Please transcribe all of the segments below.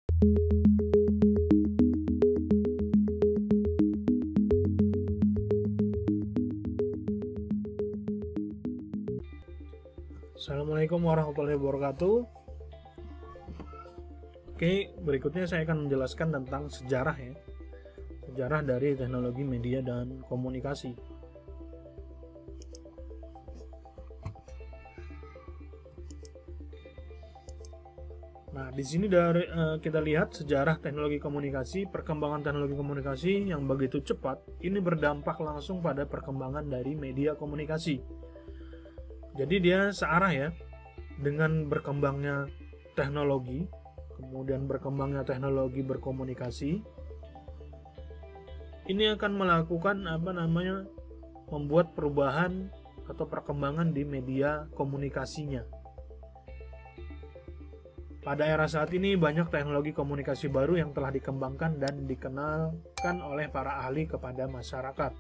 Assalamualaikum warahmatullahi wabarakatuh. Oke, berikutnya saya akan menjelaskan tentang sejarah ya. Sejarah dari teknologi media dan komunikasi. Nah, di sini kita lihat sejarah teknologi komunikasi, perkembangan teknologi komunikasi yang begitu cepat, ini berdampak langsung pada perkembangan dari media komunikasi. Jadi dia searah ya, dengan berkembangnya teknologi, kemudian berkembangnya teknologi berkomunikasi, ini akan melakukan membuat perubahan atau perkembangan di media komunikasinya. Pada era saat ini banyak teknologi komunikasi baru yang telah dikembangkan dan dikenalkan oleh para ahli kepada masyarakat.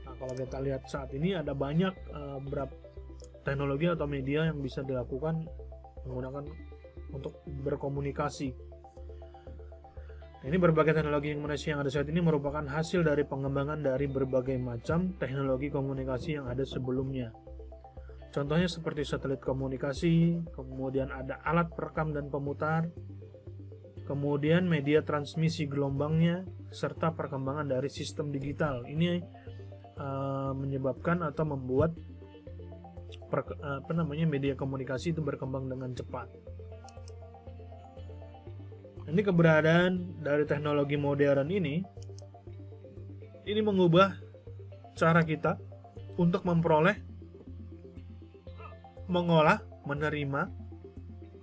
Nah, kalau kita lihat saat ini ada banyak teknologi atau media yang bisa dilakukan menggunakan untuk berkomunikasi. Nah, ini berbagai teknologi yang ada saat ini merupakan hasil dari pengembangan dari berbagai macam teknologi komunikasi yang ada sebelumnya. Contohnya seperti satelit komunikasi, kemudian ada alat perekam dan pemutar, kemudian media transmisi gelombangnya, serta perkembangan dari sistem digital. Ini menyebabkan atau membuat media komunikasi itu berkembang dengan cepat. Ini keberadaan dari teknologi modern ini mengubah cara kita untuk memperoleh, mengolah, menerima,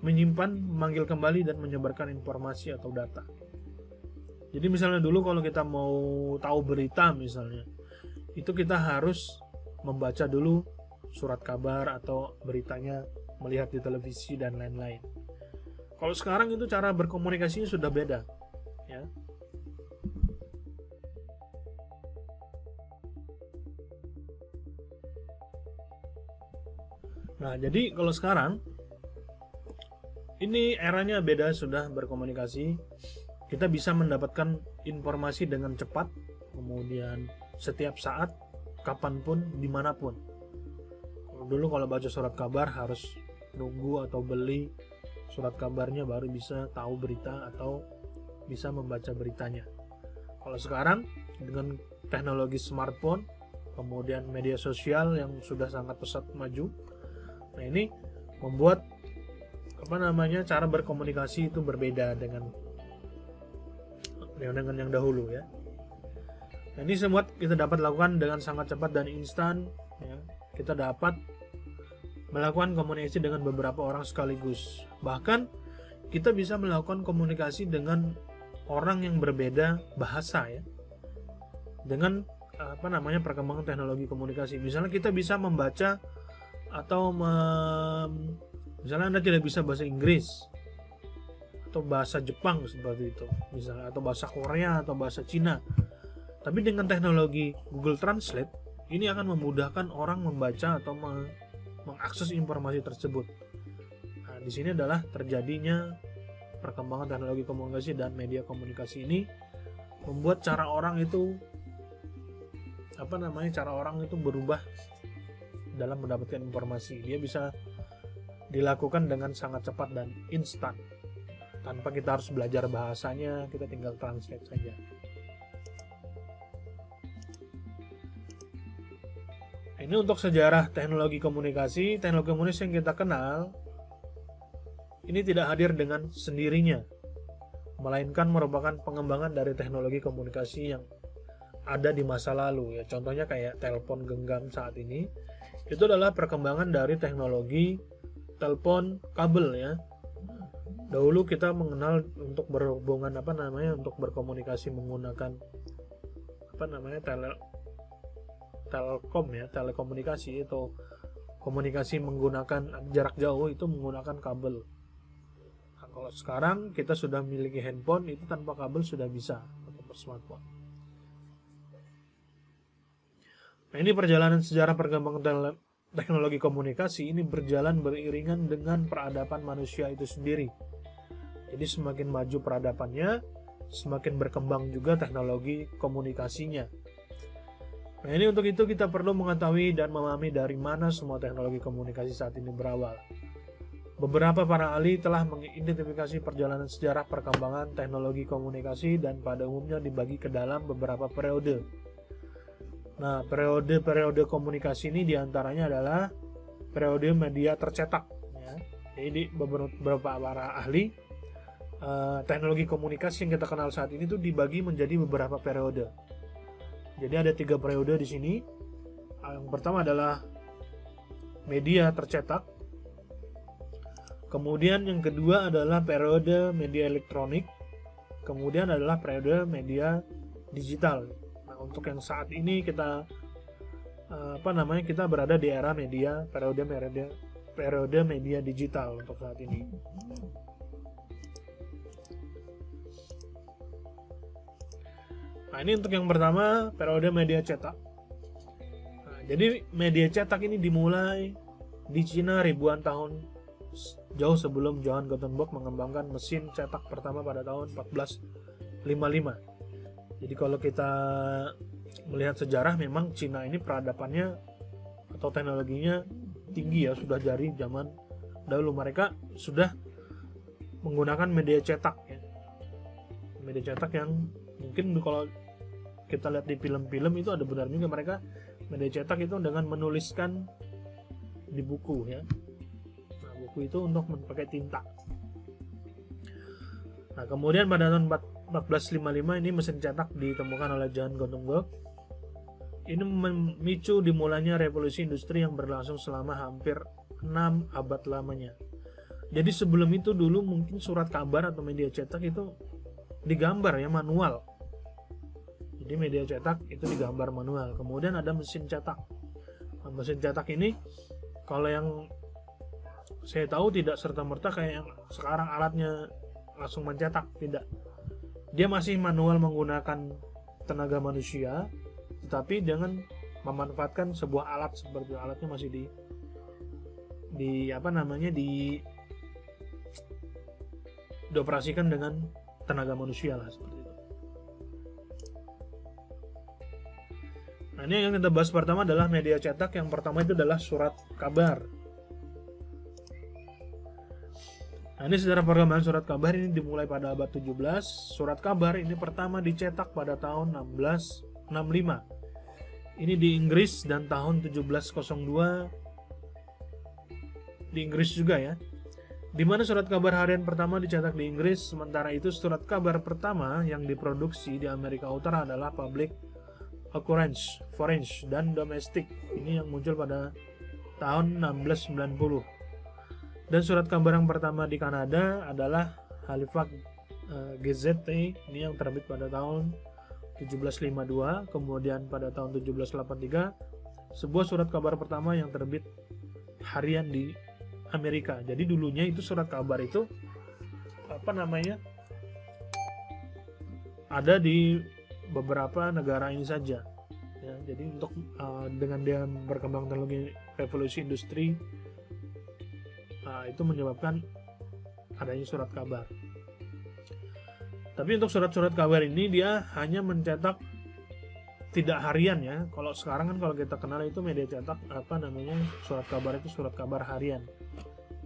menyimpan, memanggil kembali, dan menyebarkan informasi atau data. Jadi misalnya dulu kalau kita mau tahu berita misalnya, itu kita harus membaca dulu surat kabar atau beritanya, melihat di televisi dan lain-lain. Kalau sekarang itu cara berkomunikasinya sudah beda ya. Nah, jadi kalau sekarang ini eranya beda, sudah berkomunikasi. Kita bisa mendapatkan informasi dengan cepat, kemudian setiap saat, kapanpun, dimanapun. Dulu kalau baca surat kabar harus nunggu atau beli surat kabarnya baru bisa tahu berita atau bisa membaca beritanya. Kalau sekarang dengan teknologi smartphone, kemudian media sosial yang sudah sangat pesat maju, nah ini membuat cara berkomunikasi itu berbeda dengan yang dahulu ya. Nah, ini semua kita dapat lakukan dengan sangat cepat dan instan ya. Kita dapat melakukan komunikasi dengan beberapa orang sekaligus. Bahkan kita bisa melakukan komunikasi dengan orang yang berbeda bahasa ya. Dengan perkembangan teknologi komunikasi. Misalnya kita bisa membaca atau misalnya Anda tidak bisa bahasa Inggris atau bahasa Jepang seperti itu misalnya, atau bahasa Korea atau bahasa Cina. Tapi dengan teknologi Google Translate ini akan memudahkan orang membaca atau mengakses informasi tersebut. Nah, di sini adalah terjadinya perkembangan teknologi komunikasi dan media komunikasi ini membuat cara orang itu berubah dalam mendapatkan informasi. Dia bisa dilakukan dengan sangat cepat dan instan. Tanpa kita harus belajar bahasanya, kita tinggal translate saja. Ini untuk sejarah teknologi komunikasi. Teknologi komunikasi yang kita kenal ini tidak hadir dengan sendirinya, melainkan merupakan pengembangan dari teknologi komunikasi yang ada di masa lalu ya. Contohnya kayak telepon genggam saat ini, itu adalah perkembangan dari teknologi telepon kabel ya. Dahulu kita mengenal untuk berhubungan untuk berkomunikasi menggunakan telkom ya, telekomunikasi itu komunikasi menggunakan jarak jauh itu menggunakan kabel. Nah, kalau sekarang kita sudah memiliki handphone, itu tanpa kabel sudah bisa atau smartphone. Nah, ini perjalanan sejarah perkembangan teknologi komunikasi ini berjalan beriringan dengan peradaban manusia itu sendiri. Jadi semakin maju peradabannya, semakin berkembang juga teknologi komunikasinya. Nah, ini untuk itu kita perlu mengetahui dan memahami dari mana semua teknologi komunikasi saat ini berawal. Beberapa para ahli telah mengidentifikasi perjalanan sejarah perkembangan teknologi komunikasi dan pada umumnya dibagi ke dalam beberapa periode. Nah, periode komunikasi ini diantaranya adalah periode media tercetak. Ya. Jadi beberapa para ahli, teknologi komunikasi yang kita kenal saat ini tuh dibagi menjadi beberapa periode. Jadi ada 3 periode di sini. Yang pertama adalah media tercetak. Kemudian yang kedua adalah periode media elektronik. Kemudian adalah periode media digital. Nah, untuk yang saat ini kita kita berada di era periode media digital untuk saat ini. Nah, ini untuk yang pertama, periode media cetak. Nah, jadi media cetak ini dimulai di Cina ribuan tahun jauh sebelum Johann Gutenberg mengembangkan mesin cetak pertama pada tahun 1455. Jadi kalau kita melihat sejarah, memang Cina ini peradabannya atau teknologinya tinggi ya, sudah dari zaman dahulu mereka sudah menggunakan media cetak ya. Media cetak yang mungkin kalau kita lihat di film-film itu ada benar juga, mereka media cetak itu dengan menuliskan di buku ya. Nah, buku itu untuk pakai tinta. Nah, kemudian pada tahun 1455 ini mesin cetak ditemukan oleh Johann Gutenberg. Ini memicu dimulainya revolusi industri yang berlangsung selama hampir 6 abad lamanya. Jadi sebelum itu dulu mungkin surat kabar atau media cetak itu digambar ya, manual. Jadi media cetak itu digambar manual. Kemudian ada mesin cetak. Nah, mesin cetak ini kalau yang saya tahu tidak serta-merta kayak yang sekarang alatnya langsung mencetak, tidak. Dia masih manual menggunakan tenaga manusia, tetapi dengan memanfaatkan sebuah alat seperti alatnya masih dioperasikan dengan tenaga manusia lah seperti itu. Nah, ini yang kita bahas pertama adalah media cetak. Yang pertama itu adalah surat kabar. Nah, ini sejarah perkembangan surat kabar ini dimulai pada abad 17. Surat kabar ini pertama dicetak pada tahun 1665. Ini di Inggris, dan tahun 1702 di Inggris juga ya. Di mana surat kabar harian pertama dicetak di Inggris. Sementara itu surat kabar pertama yang diproduksi di Amerika Utara adalah public occurrence, foreign, dan domestic. Ini yang muncul pada tahun 1690. Dan surat kabar yang pertama di Kanada adalah Halifax Gazette. Ini yang terbit pada tahun 1752. Kemudian pada tahun 1783 sebuah surat kabar pertama yang terbit harian di Amerika. Jadi dulunya itu surat kabar itu ada di beberapa negara ini saja ya. Jadi untuk dengan dia berkembang teknologi revolusi industri, itu menyebabkan adanya surat kabar. Tapi untuk surat-surat kabar ini dia hanya mencetak tidak harian ya. Kalau sekarang kan kalau kita kenal itu media cetak surat kabar itu surat kabar harian.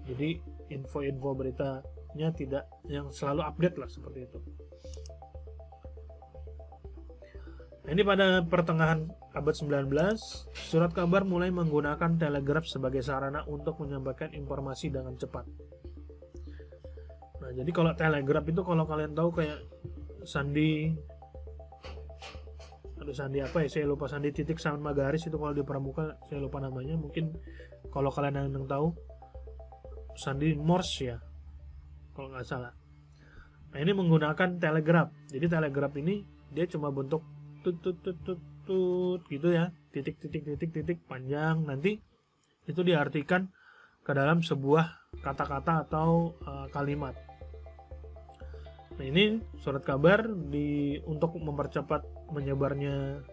Jadi info-info beritanya tidak yang selalu update lah seperti itu. Nah, ini pada pertengahan abad 19, surat kabar mulai menggunakan telegraf sebagai sarana untuk menyampaikan informasi dengan cepat. Nah, jadi kalau telegraf itu kalau kalian tahu kayak sandi apa ya, saya lupa, sandi titik sama garis itu kalau di pramuka saya lupa namanya, mungkin kalau kalian yang tahu sandi Morse ya kalau nggak salah. Nah, ini menggunakan telegraf. Jadi telegraf ini dia cuma bentuk tut gitu ya, titik panjang, nanti itu diartikan ke dalam sebuah kata-kata atau kalimat. Nah, ini surat kabar untuk mempercepat menyebarnya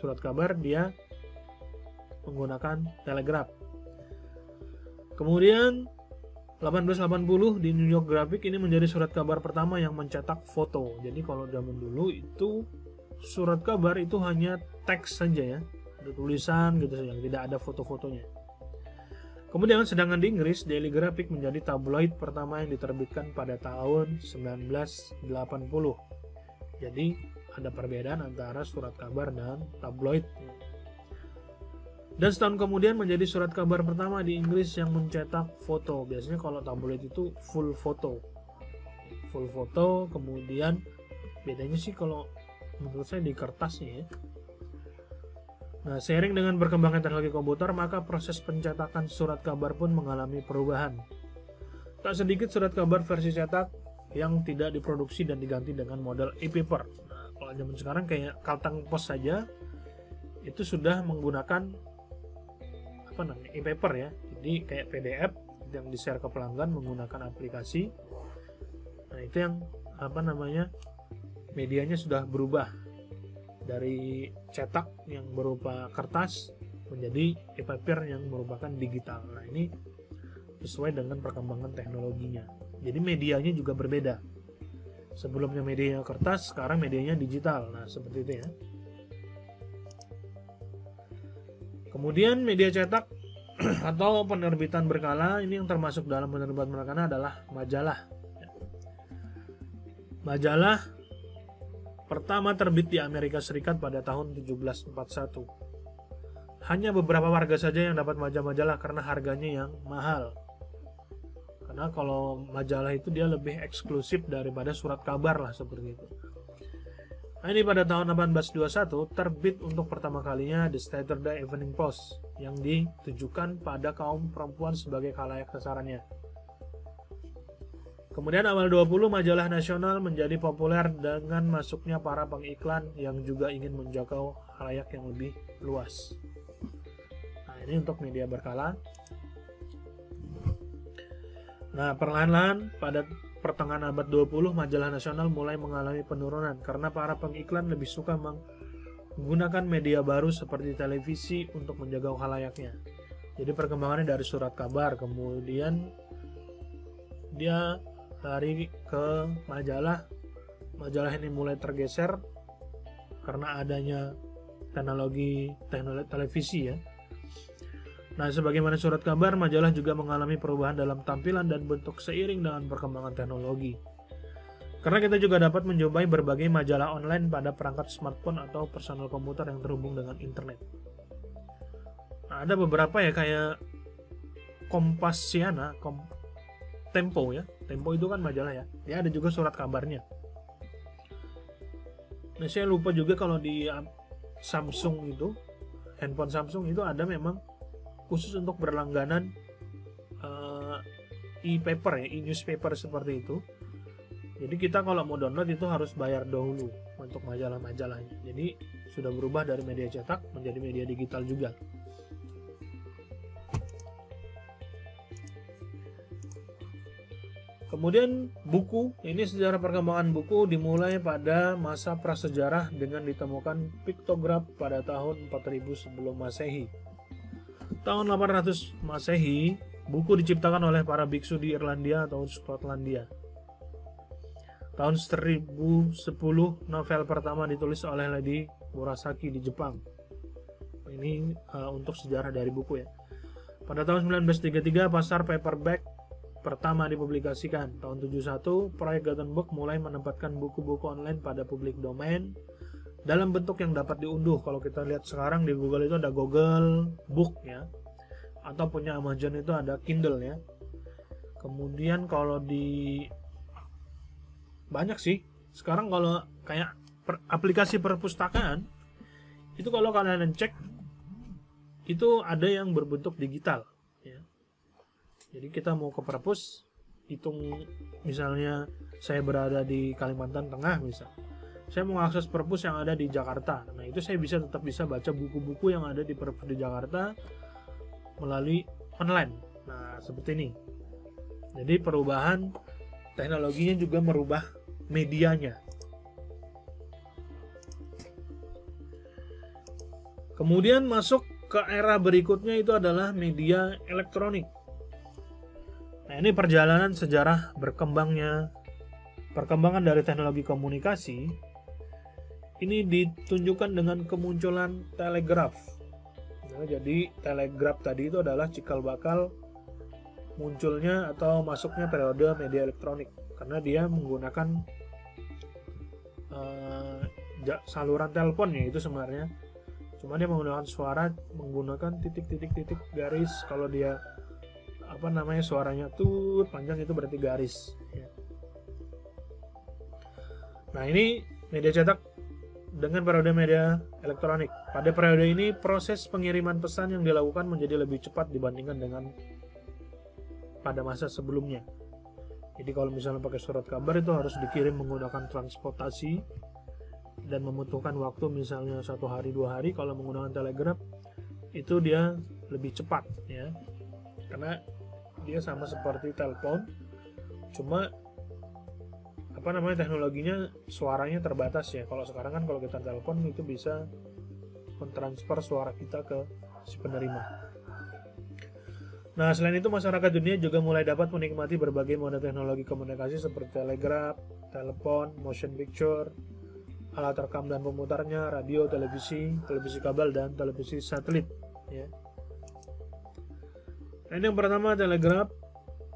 surat kabar dia menggunakan telegraf. Kemudian 1880 di New York Graphic ini menjadi surat kabar pertama yang mencetak foto. Jadi kalau zaman dulu itu surat kabar itu hanya teks saja ya, ada tulisan gitu saja, tidak ada foto-fotonya. Kemudian sedangkan di Inggris Daily Graphic menjadi tabloid pertama yang diterbitkan pada tahun 1980. Jadi ada perbedaan antara surat kabar dan tabloid. Dan setahun kemudian menjadi surat kabar pertama di Inggris yang mencetak foto. Biasanya kalau tabloid itu full foto. Full foto, kemudian bedanya sih kalau menurut saya di kertasnya ya. Nah, seiring dengan perkembangan teknologi komputer, maka proses pencetakan surat kabar pun mengalami perubahan. Tak sedikit surat kabar versi cetak yang tidak diproduksi dan diganti dengan model e-paper. Nah, kalau zaman sekarang kayak Kalteng Pos saja itu sudah menggunakan e-paper ya, jadi kayak PDF yang di-share ke pelanggan menggunakan aplikasi. Nah, itu yang medianya sudah berubah dari cetak yang berupa kertas menjadi e-paper yang merupakan digital. Nah, ini sesuai dengan perkembangan teknologinya. Jadi medianya juga berbeda. Sebelumnya medianya kertas, sekarang medianya digital. Nah, seperti itu ya. Kemudian media cetak atau penerbitan berkala ini yang termasuk dalam penerbitan berkala adalah majalah. Majalah pertama terbit di Amerika Serikat pada tahun 1741. Hanya beberapa warga saja yang dapat majalah karena harganya yang mahal. Karena kalau majalah itu dia lebih eksklusif daripada surat kabar lah seperti itu. Nah, ini pada tahun 1821 terbit untuk pertama kalinya The Saturday Evening Post yang ditujukan pada kaum perempuan sebagai khalayak sasarannya. Kemudian awal 20 majalah nasional menjadi populer dengan masuknya para pengiklan yang juga ingin menjangkau khalayak yang lebih luas. Nah, ini untuk media berkala. Nah, perlahan-lahan pada pertengahan abad 20 majalah nasional mulai mengalami penurunan karena para pengiklan lebih suka menggunakan media baru seperti televisi untuk menjaga khalayaknya. Jadi perkembangannya dari surat kabar, kemudian dia lari ke majalah. Majalah ini mulai tergeser karena adanya teknologi televisi ya. Nah, sebagaimana surat kabar, majalah juga mengalami perubahan dalam tampilan dan bentuk seiring dengan perkembangan teknologi. Karena kita juga dapat menjumpai berbagai majalah online pada perangkat smartphone atau personal komputer yang terhubung dengan internet. Nah, ada beberapa ya kayak Kompasiana, Tempo ya. Tempo itu kan majalah ya. Dia ada juga surat kabarnya. Nah, saya lupa juga kalau di Samsung itu, handphone Samsung itu ada memang khusus untuk berlangganan e-paper ya, e-newspaper seperti itu. Jadi kita kalau mau download itu harus bayar dahulu untuk majalah-majalahnya. Jadi sudah berubah dari media cetak menjadi media digital juga. Kemudian buku, ini sejarah perkembangan buku dimulai pada masa prasejarah dengan ditemukan piktograf pada tahun 4000 sebelum Masehi. Tahun 800 Masehi, buku diciptakan oleh para biksu di Irlandia atau Skotlandia. Tahun 1010, novel pertama ditulis oleh Lady Murasaki di Jepang. Ini untuk sejarah dari buku ya. Pada tahun 1933, pasar paperback pertama dipublikasikan. Tahun 71, proyek Gutenberg mulai menempatkan buku-buku online pada publik domain dalam bentuk yang dapat diunduh. Kalau kita lihat sekarang di Google itu ada Google Book ya, atau punya Amazon itu ada Kindle ya. Kemudian kalau di banyak sih sekarang kalau kayak aplikasi perpustakaan itu kalau kalian cek itu ada yang berbentuk digital ya. Jadi kita mau ke perpus, hitung misalnya saya berada di Kalimantan Tengah misal, saya mau akses perpus yang ada di Jakarta. Nah, itu saya tetap bisa baca buku-buku yang ada di perpus di Jakarta melalui online. Nah, seperti ini. Jadi perubahan teknologinya juga merubah medianya. Kemudian masuk ke era berikutnya itu adalah media elektronik. Nah, Nah, ini perjalanan sejarah perkembangan dari teknologi komunikasi ini ditunjukkan dengan kemunculan telegraf. Nah, jadi telegraf tadi itu adalah cikal bakal munculnya atau masuknya periode media elektronik, karena dia menggunakan saluran telepon ya itu sebenarnya, cuma dia menggunakan suara menggunakan titik-titik garis. Kalau dia suaranya tuh panjang itu berarti garis ya. Nah, ini media cetak dengan periode media elektronik. Pada periode ini proses pengiriman pesan yang dilakukan menjadi lebih cepat dibandingkan dengan pada masa sebelumnya. Jadi kalau misalnya pakai surat kabar itu harus dikirim menggunakan transportasi dan membutuhkan waktu misalnya 1 hari 2 hari. Kalau menggunakan telegraf itu dia lebih cepat ya, karena dia sama seperti telepon, cuma teknologinya suaranya terbatas ya. Kalau sekarang kan kalau kita telepon itu bisa mentransfer suara kita ke si penerima. Nah, selain itu masyarakat dunia juga mulai dapat menikmati berbagai moda teknologi komunikasi seperti telegraf, telepon, motion picture, alat rekam dan pemutarnya, radio, televisi kabel dan televisi satelit ya. Nah, ini yang pertama telegraf.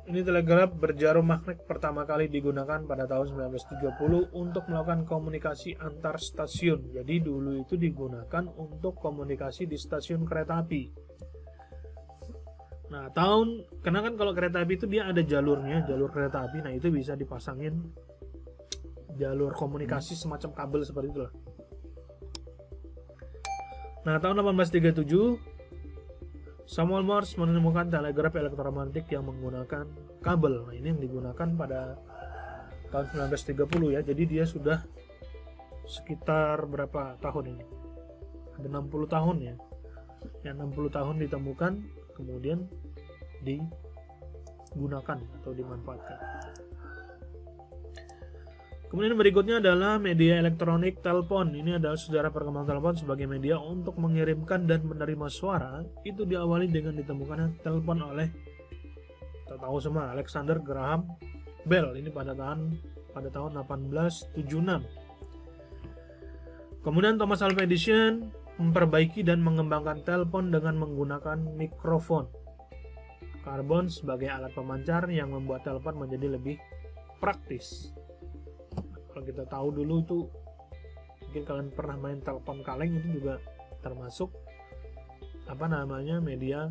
Ini telegraf berjarum magnet pertama kali digunakan pada tahun 1930 untuk melakukan komunikasi antar stasiun. Jadi dulu itu digunakan untuk komunikasi di stasiun kereta api. Nah, karena kan kalau kereta api itu dia ada jalurnya, jalur kereta api. Nah, itu bisa dipasangin jalur komunikasi semacam kabel seperti itulah. Nah, tahun 1837 Samuel Morse menemukan telegraf elektromagnetik yang menggunakan kabel. Nah, ini yang digunakan pada tahun 1930 ya. Jadi dia sudah sekitar berapa tahun ini? Ada 60 tahun ya. Yang 60 tahun ditemukan, kemudian digunakan atau dimanfaatkan. Kemudian berikutnya adalah media elektronik telepon. Ini adalah sejarah perkembangan telepon sebagai media untuk mengirimkan dan menerima suara. Itu diawali dengan ditemukannya telepon oleh, kita tahu semua, Alexander Graham Bell. Ini pada tahun 1876. Kemudian Thomas Alva Edison memperbaiki dan mengembangkan telepon dengan menggunakan mikrofon karbon sebagai alat pemancar yang membuat telepon menjadi lebih praktis. Kalau kita tahu dulu itu, mungkin kalian pernah main telepon kaleng, itu juga termasuk media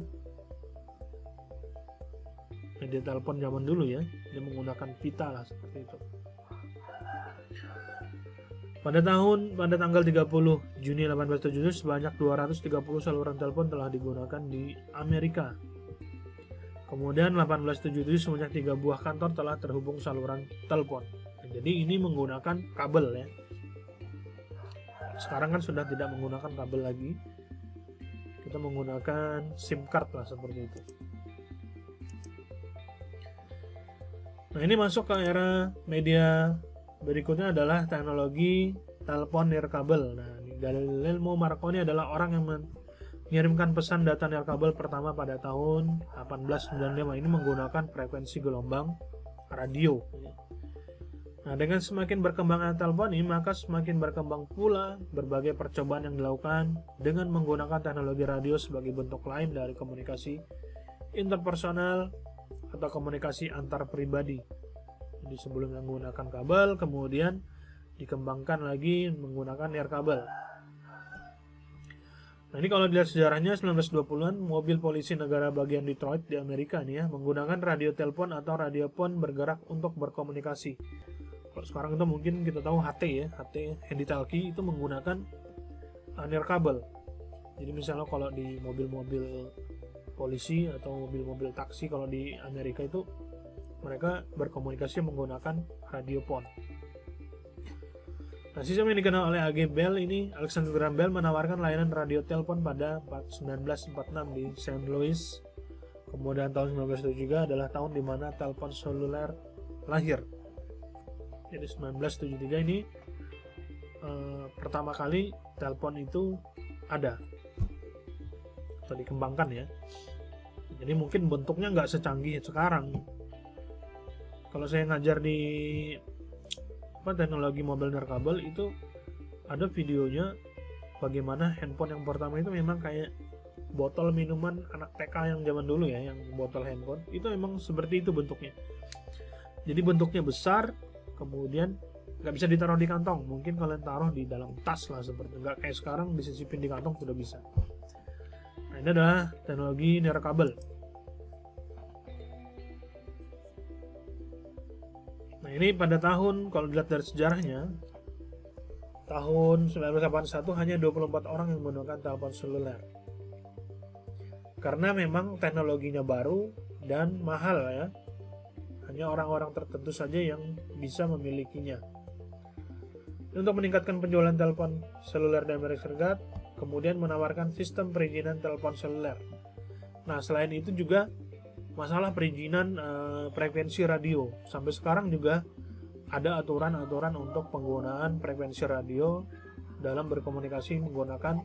telepon zaman dulu ya. Dia menggunakan pita lah seperti itu. Pada tanggal 30 Juni 1877 sebanyak 230 saluran telepon telah digunakan di Amerika. Kemudian 1877 sebanyak 3 buah kantor telah terhubung saluran telepon. Jadi ini menggunakan kabel ya. Sekarang kan sudah tidak menggunakan kabel lagi. Kita menggunakan SIM card lah seperti itu. Nah, ini masuk ke era media berikutnya adalah teknologi telepon nirkabel. Nah, Guglielmo Marconi adalah orang yang mengirimkan pesan data nirkabel pertama pada tahun 1895. Ini menggunakan frekuensi gelombang radio. Nah, dengan semakin berkembangnya telepon ini, maka semakin berkembang pula berbagai percobaan yang dilakukan dengan menggunakan teknologi radio sebagai bentuk lain dari komunikasi interpersonal atau komunikasi antar pribadi. Jadi sebelum menggunakan kabel, kemudian dikembangkan lagi menggunakan nirkabel. Nah, ini kalau dilihat sejarahnya 1920-an, mobil polisi negara bagian Detroit di Amerika nih ya, menggunakan radio telepon atau radiofon bergerak untuk berkomunikasi. Kalau sekarang itu mungkin kita tahu HT ya, HT handy talkie itu menggunakan nirkabel. Jadi misalnya kalau di mobil-mobil polisi atau mobil-mobil taksi kalau di Amerika itu mereka berkomunikasi menggunakan radiofon. Nah, sistem yang dikenal oleh A.G. Bell ini, Alexander Graham Bell menawarkan layanan radio telepon pada 1946 di St. Louis. Kemudian tahun 1973 adalah tahun di mana telepon seluler lahir. Jadi 1973 ini pertama kali telepon itu ada atau dikembangkan ya. Jadi mungkin bentuknya nggak secanggih sekarang, Kalau saya ngajar di teknologi mobile nirkabel itu ada videonya bagaimana handphone yang pertama itu memang kayak botol minuman anak TK yang zaman dulu ya, yang botol handphone itu memang seperti itu bentuknya. Jadi bentuknya besar, kemudian nggak bisa ditaruh di kantong, mungkin kalian taruh di dalam tas lah, seperti nggak kayak sekarang disisipin di kantong sudah bisa. Nah, ini adalah teknologi nirkabel. Nah, ini pada tahun, kalau dilihat dari sejarahnya, tahun 1981 hanya 24 orang yang menggunakan telepon seluler. Karena memang teknologinya baru dan mahal ya. Hanya orang-orang tertentu saja yang bisa memilikinya. Untuk meningkatkan penjualan telepon seluler di Amerika Serikat, kemudian menawarkan sistem perizinan telepon seluler. Nah, selain itu juga masalah perizinan frekuensi radio. Sampai sekarang juga ada aturan-aturan untuk penggunaan frekuensi radio dalam berkomunikasi menggunakan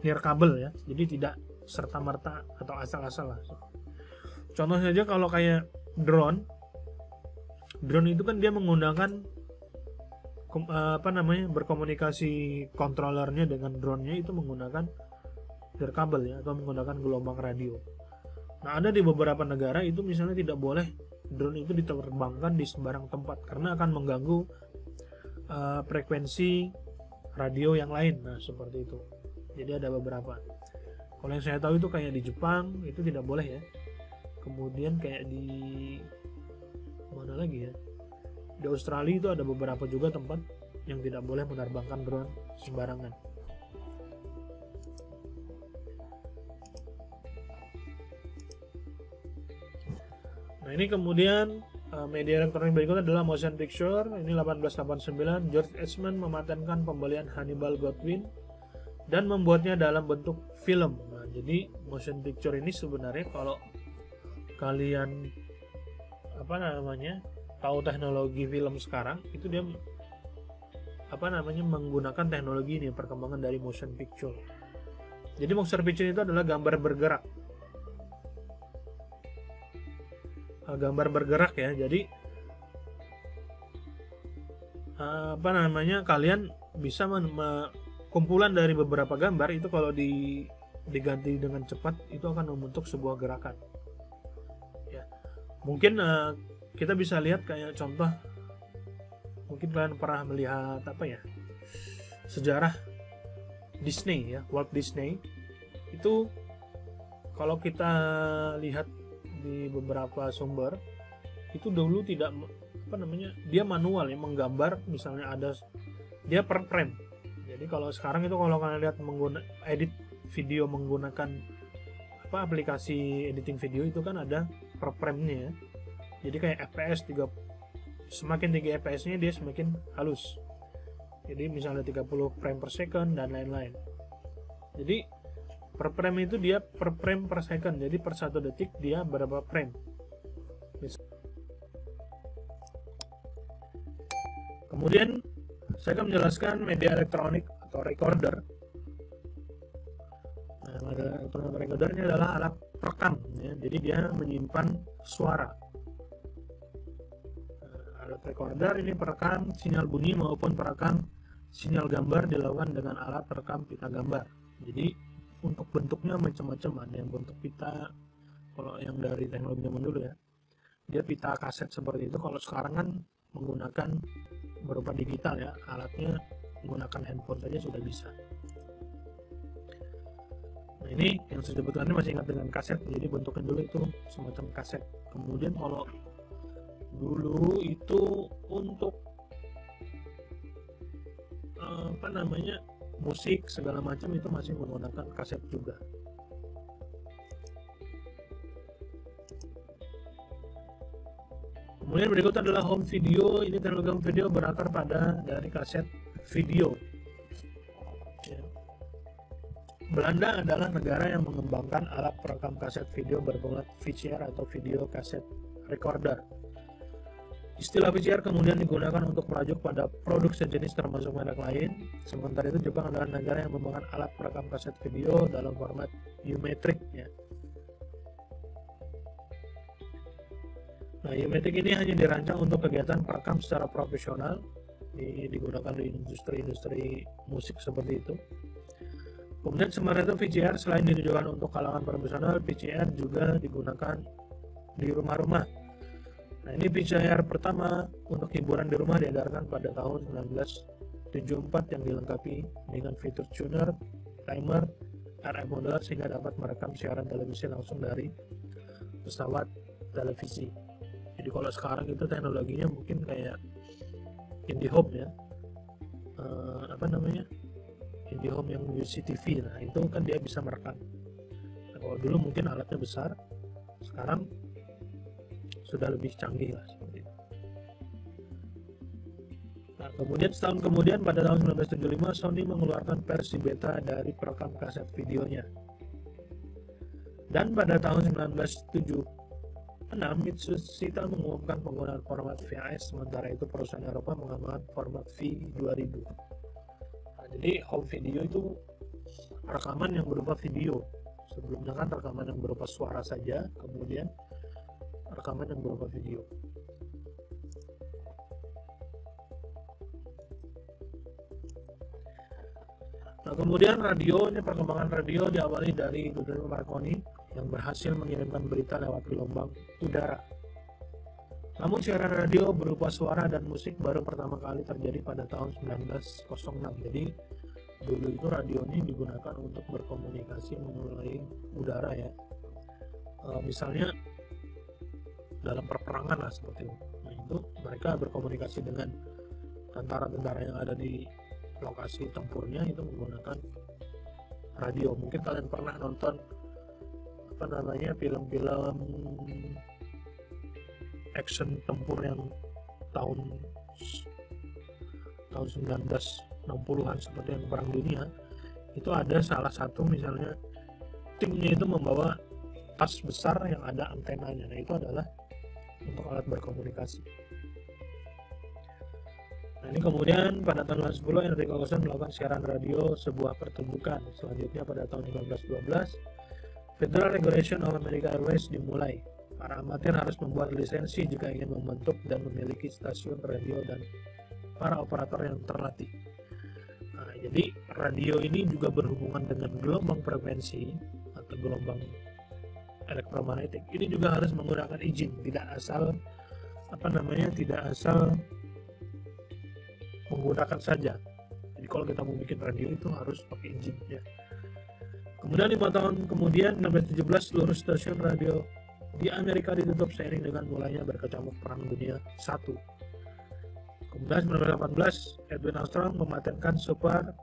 nirkabel ya. Jadi tidak serta-merta atau asal-asal lah. Contoh saja kalau kayak drone itu kan dia menggunakan berkomunikasi kontrolernya dengan drone-nya itu menggunakan nirkabel ya, atau menggunakan gelombang radio. Nah, ada di beberapa negara itu misalnya tidak boleh drone itu diterbangkan di sembarang tempat karena akan mengganggu frekuensi radio yang lain. Nah, seperti itu. Jadi ada beberapa. Kalau yang saya tahu itu kayak di Jepang itu tidak boleh ya. Kemudian kayak di mana lagi ya? Di Australia itu ada beberapa juga tempat yang tidak boleh menerbangkan drone sembarangan. Nah, ini kemudian media elektronik berikutnya adalah motion picture. Ini 1889 George Eastman mematenkan pembelian Hannibal Godwin dan membuatnya dalam bentuk film. Nah, jadi motion picture ini sebenarnya kalau kalian tahu teknologi film sekarang, itu dia menggunakan teknologi ini, perkembangan dari motion picture. Jadi motion picture itu adalah gambar bergerak. Gambar bergerak ya. Jadi kalian bisa kumpulan dari beberapa gambar itu kalau diganti dengan cepat itu akan membentuk sebuah gerakan. Ya. Mungkin kita bisa lihat kayak contoh, mungkin kalian pernah melihat sejarah Disney ya, Walt Disney itu kalau kita lihat di beberapa sumber itu dulu tidak dia manual ya, menggambar misalnya ada dia per frame. Jadi kalau sekarang itu kalau kalian lihat edit video menggunakan aplikasi editing video itu kan ada per frame-nya ya. Jadi kayak FPS semakin tinggi FPS-nya dia semakin halus. Jadi misalnya 30 frame per second dan lain-lain. Jadi per frame itu dia per frame per second. Jadi per 1 detik dia berapa frame. Kemudian saya akan menjelaskan media elektronik atau recorder. Nah, media elektronik recorder ini adalah alat perekam ya. Jadi dia menyimpan suara. Alat recorder ini perekam sinyal bunyi maupun perekam sinyal gambar dilakukan dengan alat perekam pita gambar. Jadi untuk bentuknya macam-macam, ada yang bentuk pita, kalau yang dari teknologi zaman dulu ya dia pita kaset seperti itu. Kalau sekarang kan menggunakan berupa digital ya, alatnya menggunakan handphone saja sudah bisa. Nah, ini yang saya sebutkan ini masih ingat dengan kaset, jadi bentuknya dulu itu semacam kaset. Kemudian kalau dulu itu untuk musik segala macam itu masih menggunakan kaset juga. Kemudian berikut adalah home video. Ini teknologi home video berakar dari kaset video. Ya. Belanda adalah negara yang mengembangkan alat perekam kaset video berformat VCR atau video kaset recorder. Istilah VCR kemudian digunakan untuk merujuk pada produk sejenis termasuk merek lain. Sementara itu Jepang adalah negara yang mengembangkan alat perekam kaset video dalam format U-metric ya. Nah, U-Matic ini hanya dirancang untuk kegiatan perekam secara profesional, digunakan di industri-industri musik seperti itu. Kemudian sementara itu VCR selain ditujukan untuk kalangan profesional, VCR juga digunakan di rumah-rumah. Nah, ini VCR pertama untuk hiburan di rumah diedarkan pada tahun 1974 yang dilengkapi dengan fitur tuner, timer, RF modeler sehingga dapat merekam siaran televisi langsung dari pesawat televisi. Jadi kalau sekarang itu teknologinya mungkin kayak IndiHome ya, IndiHome yang UCTV. Nah, itu kan dia bisa merekam. Nah, kalau dulu mungkin alatnya besar, sekarang sudah lebih canggih lah seperti itu. Nah, kemudian setahun kemudian pada tahun 1975 Sony mengeluarkan versi beta dari perekam kaset videonya. Dan pada tahun 1976 Mitsushita mengumumkan penggunaan format VHS, sementara itu perusahaan Eropa mengembangkan format V2000. Nah, jadi home video itu rekaman yang berupa video. Sebelumnya kan rekaman yang berupa suara saja, kemudian rekaman yang berupa video. Nah, kemudian radio, ini perkembangan radio diawali dari Giuliano Marconi yang berhasil mengirimkan berita lewat gelombang udara. Namun siaran radio berupa suara dan musik baru pertama kali terjadi pada tahun 1906. Jadi dulu itu radio ini digunakan untuk berkomunikasi melalui udara ya. Misalnya dalam perperangan lah seperti itu. Nah, itu mereka berkomunikasi dengan tentara-tentara yang ada di lokasi tempurnya itu menggunakan radio. Mungkin kalian pernah nonton film-film action tempur yang tahun 1960-an seperti yang Perang Dunia. Itu ada salah satu misalnya timnya itu membawa tas besar yang ada antenanya. Nah, itu adalah untuk alat berkomunikasi. Nah, ini kemudian pada tahun 1910 Enrico Colson melakukan siaran radio sebuah pertunjukan. Selanjutnya pada tahun 1912 Federal Regulation of American Airways dimulai. Para amatir harus membuat lisensi jika ingin membentuk dan memiliki stasiun radio dan para operator yang terlatih. Nah, jadi radio ini juga berhubungan dengan gelombang frekuensi atau gelombang elektromagnetik. Ini juga harus menggunakan izin, tidak asal menggunakan saja. Jadi kalau kita mau bikin radio itu harus pakai izin ya. Kemudian 5 tahun kemudian 1917 seluruh stasiun radio di Amerika ditutup seiring dengan mulainya berkecamuk Perang Dunia I. Kemudian 1918 Edwin Armstrong mematenkan Super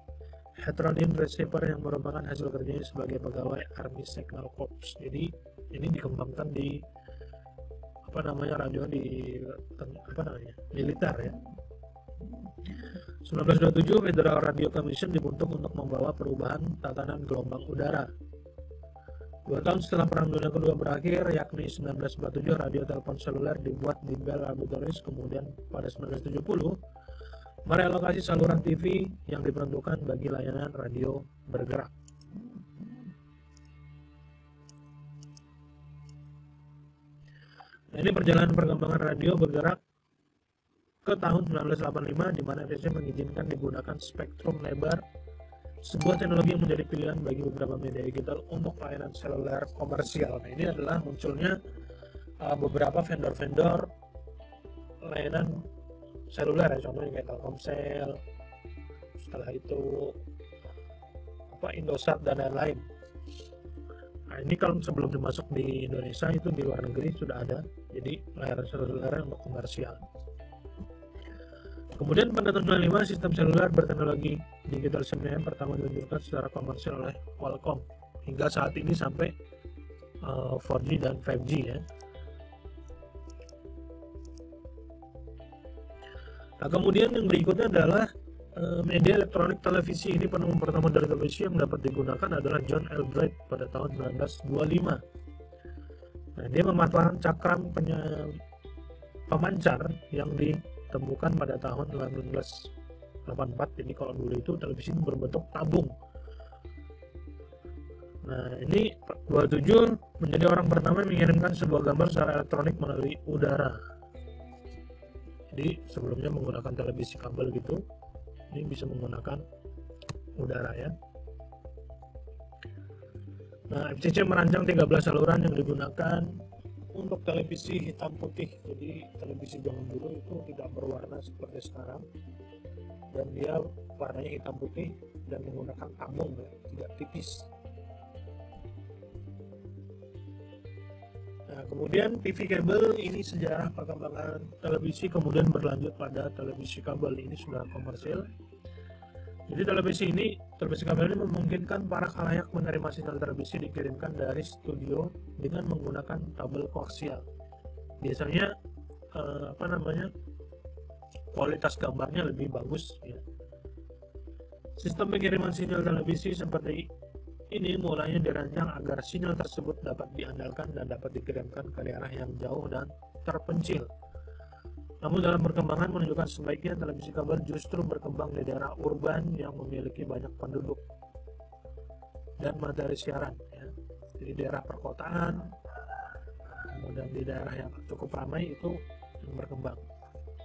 Heterodyne Receiver yang merupakan hasil kerjanya sebagai pegawai Army Signal Corps. Jadi ini dikembangkan di radio di militer ya. 1927 Federal Radio Commission dibentuk untuk membawa perubahan tatanan gelombang udara. 2 tahun setelah Perang Dunia Kedua berakhir, yakni 1947, radio telepon seluler dibuat di Bell Laboratories. Kemudian pada 1970 merelokasi saluran TV yang diperuntukkan bagi layanan radio bergerak. Nah, ini perjalanan perkembangan radio bergerak ke tahun 1985 di mana FCC mengizinkan digunakan spektrum lebar, sebuah teknologi yang menjadi pilihan bagi beberapa media digital untuk layanan seluler komersial. Nah, ini adalah munculnya beberapa vendor-vendor layanan seluler ya, contohnya kayak Telkomsel, setelah itu Indosat dan lain-lain. Nah, ini kalau sebelum dimasuk di Indonesia itu di luar negeri sudah ada, jadi layanan seluler untuk komersial. Kemudian pada tahun 1995 sistem seluler berteknologi digital SIM pertama diluncurkan secara komersial oleh Qualcomm. Hingga saat ini sampai 4G dan 5G ya. Nah, kemudian yang berikutnya adalah media elektronik televisi. Ini penemuan pertama dari televisi yang dapat digunakan adalah John Albright pada tahun 1925. Nah, dia memanfaatkan cakram pemancar yang ditemukan pada tahun 1984. Jadi kalau dulu itu televisi berbentuk tabung. Nah, ini 27 menjadi orang pertama mengirimkan sebuah gambar secara elektronik melalui udara. Jadi sebelumnya menggunakan televisi kabel gitu, ini bisa menggunakan udara ya. Nah, FCC merancang 13 saluran yang digunakan untuk televisi hitam putih. Jadi televisi zaman dulu itu tidak berwarna seperti sekarang, dan dia warnanya hitam putih dan menggunakan tabung ya, tidak tipis. Nah, kemudian TV kabel ini sejarah perkembangan televisi, kemudian berlanjut pada televisi kabel. Ini sudah komersil. Jadi televisi kabel ini memungkinkan para khalayak menerima sinyal televisi dikirimkan dari studio dengan menggunakan kabel koaksial. Biasanya kualitas gambarnya lebih bagus ya. Sistem pengiriman sinyal televisi seperti ini mulanya dirancang agar sinyal tersebut dapat diandalkan dan dapat dikirimkan ke daerah yang jauh dan terpencil. Namun dalam perkembangan menunjukkan sebaiknya televisi kabel justru berkembang di daerah urban yang memiliki banyak penduduk dan materi siaran ya. Jadi daerah perkotaan, kemudian di daerah yang cukup ramai itu yang berkembang.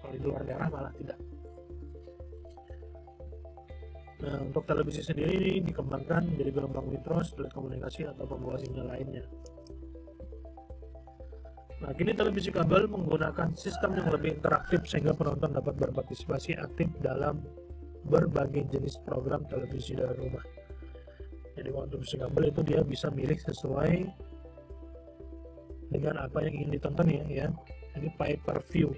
Kalau di luar daerah malah tidak. Nah, untuk televisi sendiri ini dikembangkan menjadi gelombang mikro, satelit komunikasi atau pembawa sinyal lainnya. Nah, kini televisi kabel menggunakan sistem yang lebih interaktif sehingga penonton dapat berpartisipasi aktif dalam berbagai jenis program televisi dari rumah. Jadi kalau televisi kabel itu dia bisa milih sesuai dengan apa yang ingin ditonton ya. Ini pay per view.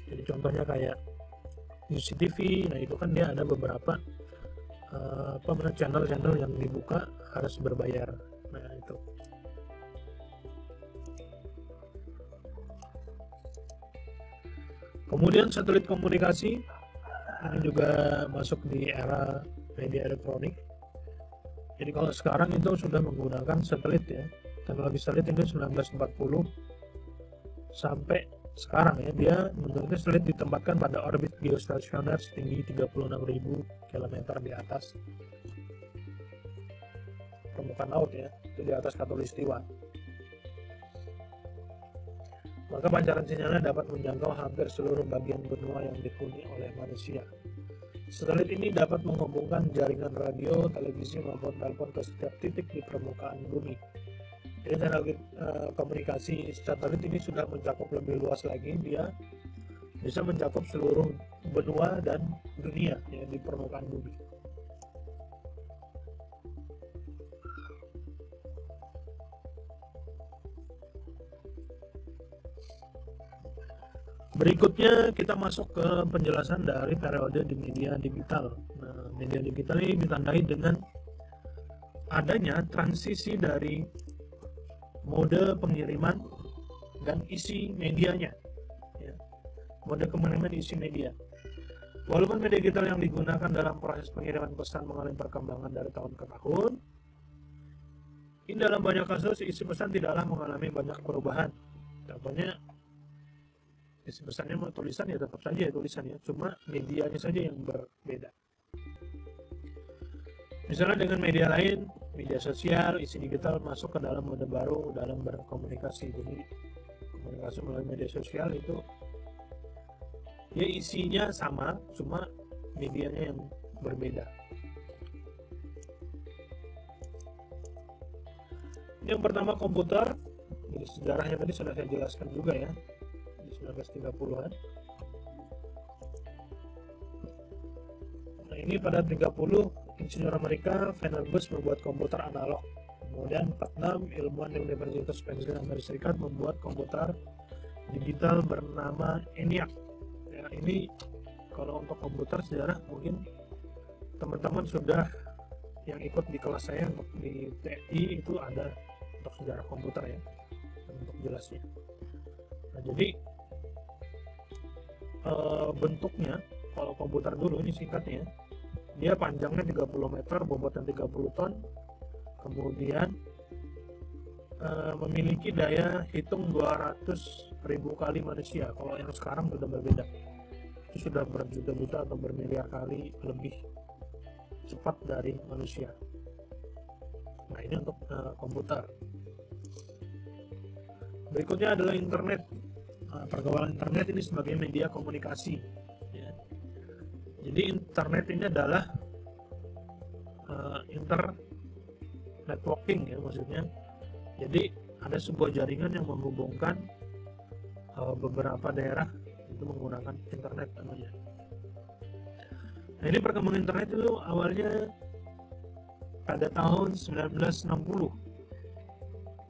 Jadi contohnya kayak UCTV, nah itu kan dia ada beberapa channel-channel yang dibuka harus berbayar. Nah itu. Kemudian satelit komunikasi ini juga masuk di era media elektronik. Jadi kalau sekarang itu sudah menggunakan satelit ya. Teknologi satelit itu 1940 sampai sekarang ya, dia menurutnya satelit ditempatkan pada orbit geostasioner setinggi 36.000 km di atas permukaan laut ya, itu di atas khatulistiwa. Maka pancaran sinyalnya dapat menjangkau hampir seluruh bagian benua yang dihuni oleh manusia. Satelit ini dapat menghubungkan jaringan radio, televisi maupun telepon ke setiap titik di permukaan bumi. Jadi teknologi komunikasi satelit ini sudah mencakup lebih luas lagi, dia bisa mencakup seluruh benua dan dunia ya, di permukaan bumi. Berikutnya kita masuk ke penjelasan dari periode di media digital. Nah, media digital ini ditandai dengan adanya transisi dari mode pengiriman dan isi medianya ya. Mode pengiriman isi media. Walaupun media digital yang digunakan dalam proses pengiriman pesan mengalami perkembangan dari tahun ke tahun, ini dalam banyak kasus isi pesan tidaklah mengalami banyak perubahan. Contohnya isi pesannya mau tulisan ya tetap saja ya tulisan ya, cuma medianya saja yang berbeda. Misalnya dengan media lain, media sosial, isi digital masuk ke dalam mode baru dalam berkomunikasi. Jadi komunikasi melalui media sosial itu ya isinya sama, cuma medianya yang berbeda. Yang pertama komputer. Jadi sejarahnya tadi sudah saya jelaskan juga ya, di 1930-an. Nah, ini pada 30 insinyur Amerika Vannerbus membuat komputer analog. Kemudian 46 ilmuwan di Universitas Pennsylvania Amerika Serikat membuat komputer digital bernama ENIAC. Ya, ini kalau untuk komputer sejarah mungkin teman-teman sudah yang ikut di kelas saya untuk di TI itu ada untuk sejarah komputer ya, untuk jelasnya. Nah, jadi bentuknya kalau komputer dulu ini singkatnya, dia panjangnya 30 meter, bobotnya 30 ton, kemudian memiliki daya hitung 200.000 kali manusia. Kalau yang sekarang sudah berbeda, itu sudah berjuta-juta atau bermiliar kali lebih cepat dari manusia. Nah, ini untuk komputer. Berikutnya adalah internet. Pergaulan internet ini sebagai media komunikasi, ya. Jadi internet ini adalah networking, ya, maksudnya. Jadi ada sebuah jaringan yang menghubungkan beberapa daerah itu menggunakan internet namanya. Nah, ini perkembangan internet itu awalnya pada tahun 1960.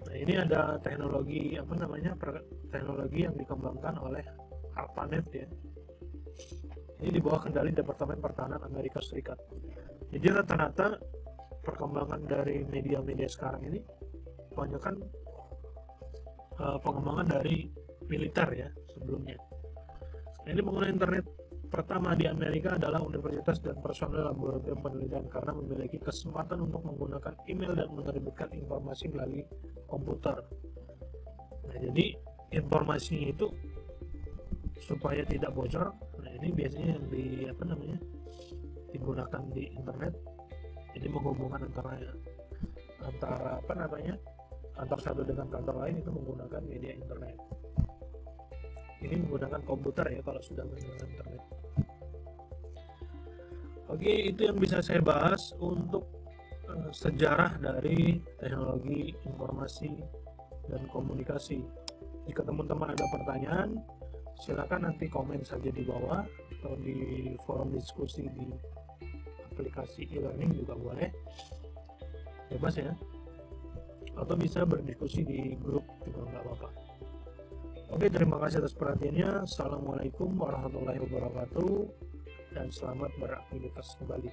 Nah, ini ada teknologi teknologi yang dikembangkan oleh ARPANET, ya. Ini di bawah kendali Departemen Pertahanan Amerika Serikat. Jadi rata-rata perkembangan dari media-media sekarang ini kebanyakan pengembangan dari militer, ya, sebelumnya. Nah, ini pengguna internet pertama di Amerika adalah universitas dan personel laboratorium penelitian karena memiliki kesempatan untuk menggunakan email dan menerbitkan informasi melalui komputer. Nah, jadi informasinya itu supaya tidak bocor. Nah, ini biasanya yang digunakan di internet. Jadi menghubungkan antara kantor satu dengan kantor lain itu menggunakan media internet. Ini menggunakan komputer, ya, kalau sudah menggunakan internet. Oke, itu yang bisa saya bahas untuk sejarah dari teknologi informasi dan komunikasi. Jika teman-teman ada pertanyaan, silakan nanti komen saja di bawah atau di forum diskusi di aplikasi e-learning juga boleh, bebas, ya, atau bisa berdiskusi di grup juga nggak apa-apa. Oke, terima kasih atas perhatiannya. Assalamualaikum warahmatullahi wabarakatuh dan selamat beraktivitas kembali.